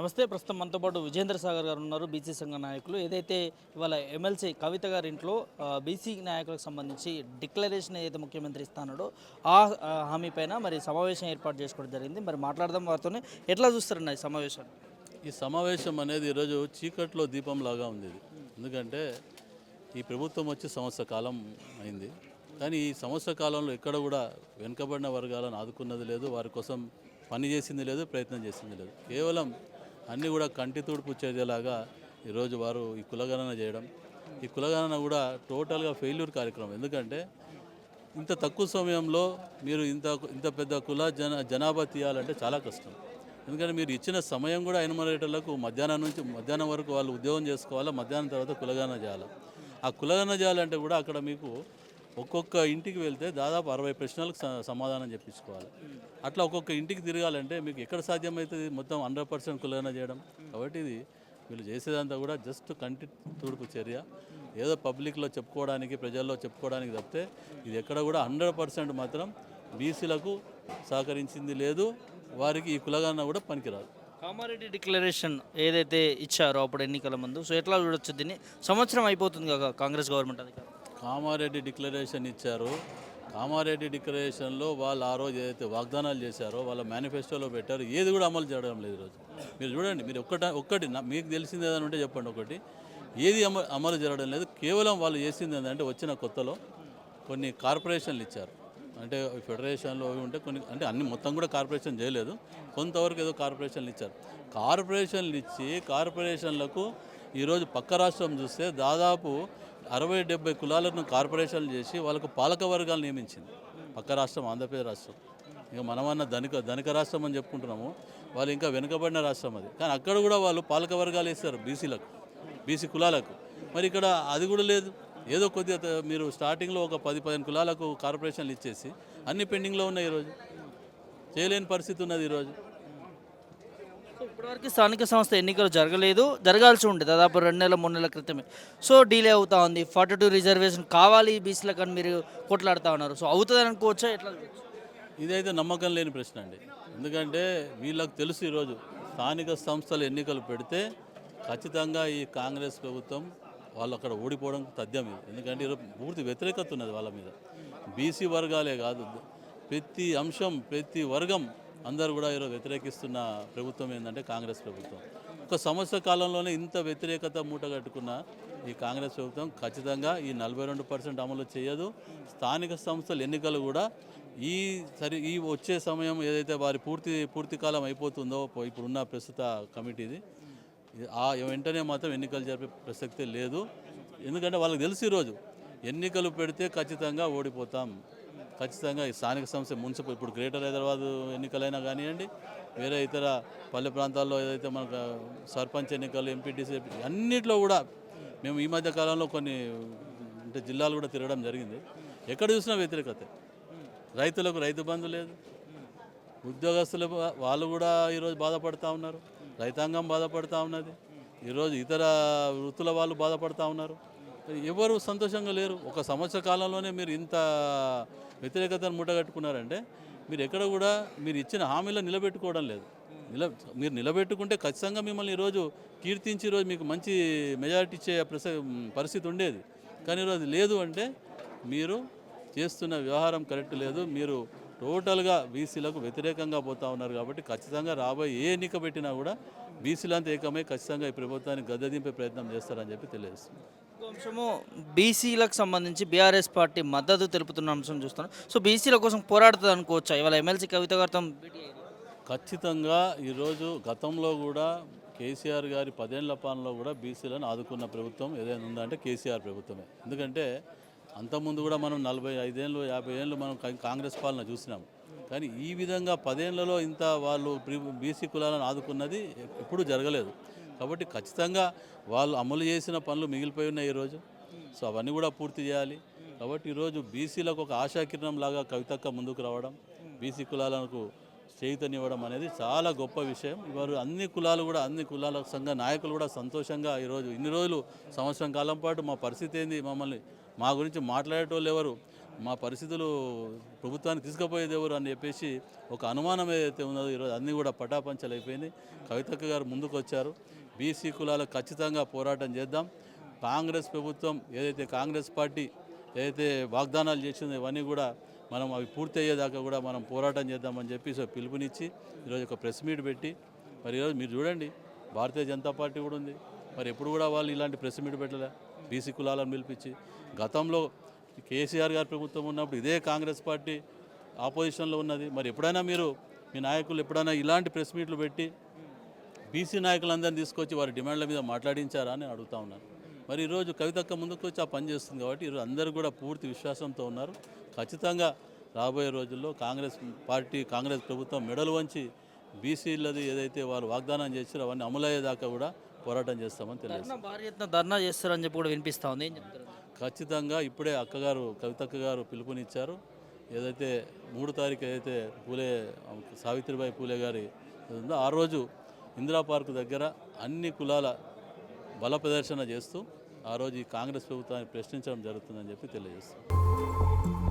నమస్తే. ప్రస్తుతం మనతో పాటు విజేంద్ర సాగర్ గారు ఉన్నారు, బీసీ సంఘ నాయకులు. ఏదైతే ఇవాళ ఎమ్మెల్సీ కవిత గారి ఇంట్లో బీసీ నాయకులకు సంబంధించి డిక్లరేషన్ ఏదైతే ముఖ్యమంత్రి ఇస్తానో హామీ పైన మరి సమావేశం ఏర్పాటు చేసుకోవడం జరిగింది. మరి మాట్లాడదాం వారితోనే. ఎట్లా చూస్తారన్న ఈ సమావేశాన్ని? ఈ సమావేశం అనేది ఈరోజు చీకట్లో దీపం లాగా ఉంది ఇది. ఎందుకంటే ఈ ప్రభుత్వం వచ్చి సంవత్సర కాలం అయింది, కానీ ఈ సంవత్సర కాలంలో ఎక్కడ కూడా వెనుకబడిన వర్గాలను ఆదుకున్నది లేదు, వారి కోసం పని చేసింది లేదు, ప్రయత్నం చేసింది లేదు. కేవలం అన్నీ కూడా కంటి తుడుపు చర్యలాగా ఈరోజు వారు ఈ కులగణన చేయడం, ఈ కులగణన కూడా టోటల్గా ఫెయిల్యూర్ కార్యక్రమం. ఎందుకంటే ఇంత తక్కువ సమయంలో మీరు ఇంత పెద్ద జనాభా తీయాలంటే చాలా కష్టం. ఎందుకంటే మీరు ఇచ్చిన సమయం కూడా ఎనుమరేటర్లకు మధ్యాహ్నం వరకు వాళ్ళు ఉద్యోగం చేసుకోవాలా, మధ్యాహ్నం తర్వాత కులగణన చేయాలి. ఆ కులగణన చేయాలంటే కూడా అక్కడ మీకు ఒక్కొక్క ఇంటికి వెళ్తే దాదాపు 60 ప్రశ్నలకు సమాధానం చెప్పించుకోవాలి. అట్లా ఒక్కొక్క ఇంటికి తిరగాలంటే మీకు ఎక్కడ సాధ్యమవుతుంది మొత్తం 100% కులగణన చేయడం? కాబట్టి ఇది వీళ్ళు చేసేదంతా కూడా జస్ట్ కంటి తుడుపు చర్య, ఏదో పబ్లిక్లో చెప్పుకోవడానికి, ప్రజల్లో చెప్పుకోవడానికి తప్పితే ఇది ఎక్కడ కూడా 100% మాత్రం బీసీలకు సహకరించింది లేదు, వారికి ఈ కులగణన కూడా పనికిరాదు. కామారెడ్డి డిక్లరేషన్ ఏదైతే ఇచ్చారో అప్పుడు ఎన్నికల ముందు, సో ఎట్లా చూడొచ్చు దీన్ని? సంవత్సరం అయిపోతుంది కదా కాంగ్రెస్ గవర్నమెంట్ అధికారం. కామారెడ్డి డిక్లరేషన్ ఇచ్చారు. కామారెడ్డి డిక్లరేషన్లో వాళ్ళు ఆ రోజు ఏదైతే వాగ్దానాలు చేశారో వాళ్ళ మేనిఫెస్టోలో పెట్టారు, ఏది కూడా అమలు చేయడం లేదు ఈరోజు. మీరు చూడండి, మీరు ఒక్కటి మీకు తెలిసింది ఏదైనా ఉంటే చెప్పండి. ఒకటి ఏది అమలు జరగడం లేదు. కేవలం వాళ్ళు చేసింది ఏంటంటే వచ్చిన కొత్తలో కొన్ని కార్పొరేషన్లు ఇచ్చారు. అంటే ఫెడరేషన్లో ఉంటే కొన్ని, అంటే అన్ని మొత్తం కూడా కార్పొరేషన్ చేయలేదు, కొంతవరకు ఏదో కార్పొరేషన్లు ఇచ్చారు. కార్పొరేషన్లు ఇచ్చి కార్పొరేషన్లకు ఈరోజు పక్క రాష్ట్రం చూస్తే దాదాపు 60-70 కులాలను కార్పొరేషన్లు చేసి వాళ్ళకు పాలక వర్గాలు నియమించింది పక్క రాష్ట్రం, ఆంధ్రప్రదేశ్ రాష్ట్రం. ఇక మనమన్న ధనిక రాష్ట్రం అని చెప్పుకుంటున్నాము, వాళ్ళు ఇంకా వెనుకబడిన రాష్ట్రం అది. కానీ అక్కడ కూడా వాళ్ళు పాలక వర్గాలు ఇస్తారు బీసీ కులాలకు. మరి ఇక్కడ అది కూడా లేదు. ఏదో కొద్దిగా మీరు స్టార్టింగ్లో ఒక 10-15 కులాలకు కార్పొరేషన్లు ఇచ్చేసి అన్ని పెండింగ్లో ఉన్నాయి. ఈరోజు చేయలేని పరిస్థితి ఉన్నది ఈరోజు. సో ఇప్పటివరకు స్థానిక సంస్థ ఎన్నికలు జరగాల్సి ఉండే దాదాపు 2 నెలల 3 నెలల క్రితమే. సో డిలే అవుతా ఉంది. 42 రిజర్వేషన్ కావాలి బీసీలకు అని మీరు కొట్లాడుతూ ఉన్నారు. సో అవుతుంది అనుకోవచ్చా? ఎట్లా? ఇదైతే నమ్మకం లేని ప్రశ్న అండి. ఎందుకంటే వీళ్ళకి తెలుసు ఈరోజు స్థానిక సంస్థలు ఎన్నికలు పెడితే ఖచ్చితంగా ఈ కాంగ్రెస్ ప్రభుత్వం వాళ్ళు అక్కడ ఓడిపోవడం తథ్యం ఇది. ఎందుకంటే ఈరోజు పూర్తి వ్యతిరేకత ఉన్నది వాళ్ళ మీద. బీసీ వర్గాలే కాదు, ప్రతి అంశం, ప్రతి వర్గం అందరూ కూడా ఈరోజు వ్యతిరేకిస్తున్న ప్రభుత్వం ఏంటంటే కాంగ్రెస్ ప్రభుత్వం. ఒక సంవత్సర కాలంలోనే ఇంత వ్యతిరేకత మూటగట్టుకున్న ఈ కాంగ్రెస్ ప్రభుత్వం ఖచ్చితంగా ఈ 42% అమలు చేయదు. స్థానిక సంస్థల ఎన్నికలు కూడా ఈ వచ్చే సమయం ఏదైతే వారి పూర్తి కాలం అయిపోతుందో ఇప్పుడున్న ప్రస్తుత కమిటీది, వెంటనే మాత్రం ఎన్నికలు జరిపే ప్రసక్తే లేదు. ఎందుకంటే వాళ్ళకి తెలిసి ఈరోజు ఎన్నికలు పెడితే ఖచ్చితంగా ఓడిపోతాం. ఖచ్చితంగా ఈ స్థానిక సంస్థ మున్సిపల్, ఇప్పుడు గ్రేటర్ హైదరాబాద్ ఎన్నికలైనా కానివ్వండి, వేరే ఇతర పల్లె ప్రాంతాల్లో ఏదైతే మనకు సర్పంచ్ ఎన్నికలు, ఎంపీటీసీ అన్నింటిలో కూడా మేము ఈ మధ్య కాలంలో కొన్ని అంటే జిల్లాలు కూడా తిరగడం జరిగింది. ఎక్కడ చూసినా వ్యతిరేకత. రైతులకు రైతు బంధు లేదు, ఉద్యోగస్తులు వాళ్ళు కూడా ఈరోజు బాధపడుతూ ఉన్నారు, రైతాంగం బాధపడుతూ ఉన్నది, ఈరోజు ఇతర వృత్తుల వాళ్ళు బాధపడుతూ ఉన్నారు. ఎవరు సంతోషంగా లేరు. ఒక సంవత్సర కాలంలోనే మీరు ఇంత వ్యతిరేకతను మూటగట్టుకున్నారంటే మీరు ఎక్కడ కూడా మీరు ఇచ్చిన హామీలను నిలబెట్టుకోవడం లేదు. మీరు నిలబెట్టుకుంటే ఖచ్చితంగా మిమ్మల్ని ఈరోజు కీర్తించి ఈరోజు మీకు మంచి మెజారిటీ ఇచ్చే పరిస్థితి ఉండేది. కానీ ఈరోజు లేదు. అంటే మీరు చేస్తున్న వ్యవహారం కరెక్ట్ లేదు. మీరు టోటల్గా బీసీలకు వ్యతిరేకంగా పోతూ ఉన్నారు. కాబట్టి ఖచ్చితంగా రాబోయే ఏ ఎన్నిక పెట్టినా కూడా బీసీలంతా ఏకమై ఖచ్చితంగా ఈ ప్రభుత్వాన్ని గద్దెదింపే ప్రయత్నం చేస్తారని చెప్పి తెలియజేస్తుంది. అంశము బీసీలకు సంబంధించి బీఆర్ఎస్ పార్టీ మద్దతు తెలుపుతున్న అంశం చూస్తున్నాం. సో బీసీల కోసం పోరాడుతుంది అనుకోవచ్చా? ఇవాళ ఎమ్మెల్సీ కవిత గారితో భేటీ అయ్యారు. ఖచ్చితంగా ఈరోజు గతంలో కూడా కేసీఆర్ గారి 10 ఏళ్ల పాలనలో కూడా బీసీలను ఆదుకున్న ప్రభుత్వం ఏదైనా ఉందంటే కేసీఆర్ ప్రభుత్వమే. ఎందుకంటే అంతకుముందు కూడా మనం 45 ఏళ్ళు 50 ఏళ్ళు మనం కాంగ్రెస్ పాలన చూసినాం. కానీ ఈ విధంగా 10 ఏళ్లలో ఇంత వాళ్ళు బీసీ కులాలను ఆదుకున్నది ఎప్పుడూ జరగలేదు. కాబట్టి ఖచ్చితంగా వాళ్ళు అమలు చేసిన పనులు మిగిలిపోయి ఉన్నాయి ఈరోజు. సో అవన్నీ కూడా పూర్తి చేయాలి. కాబట్టి ఈరోజు బీసీలకు ఒక ఆశాకిరణం లాగా కవితక్క ముందుకు రావడం, బీసీ కులాలకు చేయుతనివ్వడం అనేది చాలా గొప్ప విషయం. ఇవారు అన్ని కులాల సంఘ నాయకులు కూడా సంతోషంగా ఈరోజు ఇన్ని రోజులు సంవత్సరం కాలం పాటు మా పరిస్థితి ఏంది, మా గురించి మాట్లాడేటోళ్ళు ఎవరు, మా పరిస్థితులు ప్రభుత్వాన్ని తీసుకుపోయేది ఎవరు అని చెప్పేసి ఒక అనుమానం ఏదైతే ఉన్నదో ఈరోజు అన్నీ కూడా పటాపంచలు అయిపోయింది. కవితక్క గారు ముందుకు వచ్చారు. బీసీ కులాలకు ఖచ్చితంగా పోరాటం చేద్దాం. కాంగ్రెస్ ప్రభుత్వం ఏదైతే కాంగ్రెస్ పార్టీ ఏదైతే వాగ్దానాలు చేసిందో ఇవన్నీ కూడా మనం అవి పూర్తి అయ్యేదాకా కూడా మనం పోరాటం చేద్దామని చెప్పి పిలుపునిచ్చి ఈరోజు ఒక ప్రెస్ మీట్ పెట్టి మరి ఈరోజు మీరు చూడండి భారతీయ జనతా పార్టీ కూడా ఉంది. మరి ఎప్పుడు కూడా వాళ్ళు ఇలాంటి ప్రెస్ మీట్ పెట్టలే బీసీ కులాలను పిలిపించి. గతంలో కేసీఆర్ గారి ప్రభుత్వం ఉన్నప్పుడు ఇదే కాంగ్రెస్ పార్టీ ఆపోజిషన్లో ఉన్నది. మరి ఎప్పుడైనా మీరు మీ నాయకులు ఎప్పుడైనా ఇలాంటి ప్రెస్ మీట్లు పెట్టి బీసీ నాయకులందరినీ తీసుకొచ్చి వారి డిమాండ్ల మీద మాట్లాడించారా అని అడుగుతా ఉన్నాను. మరి ఈరోజు కవితక్క ముందుకు వచ్చి ఆ పని చేస్తుంది కాబట్టి ఈరోజు అందరూ కూడా పూర్తి విశ్వాసంతో ఉన్నారు. ఖచ్చితంగా రాబోయే రోజుల్లో కాంగ్రెస్ పార్టీ కాంగ్రెస్ ప్రభుత్వం మెడలు వంచి బీసీలది ఏదైతే వారు వాగ్దానం చేశారో అవన్నీ అమలయ్యేదాకా కూడా పోరాటం చేస్తామని తెలియజేస్తాం. భారీ ఎత్తున ధర్నా చేస్తారని చెప్పి కూడా వినిపిస్తూ ఉంది. ఏం చెప్తారు? ఖచ్చితంగా ఇప్పుడే అక్కగారు కవితక్క గారు పిలుపునిచ్చారు. ఏదైతే 3 తారీఖు ఏదైతే సావిత్రిబాయి పూలే గారి ఉందో ఆ రోజు ఇందిరా పార్కు దగ్గర అన్ని కులాల బల ప్రదర్శన చేస్తూ ఆ రోజు ఈ కాంగ్రెస్ ప్రభుత్వాన్ని ప్రశ్నించడం జరుగుతుందని చెప్పి తెలియజేస్తాం.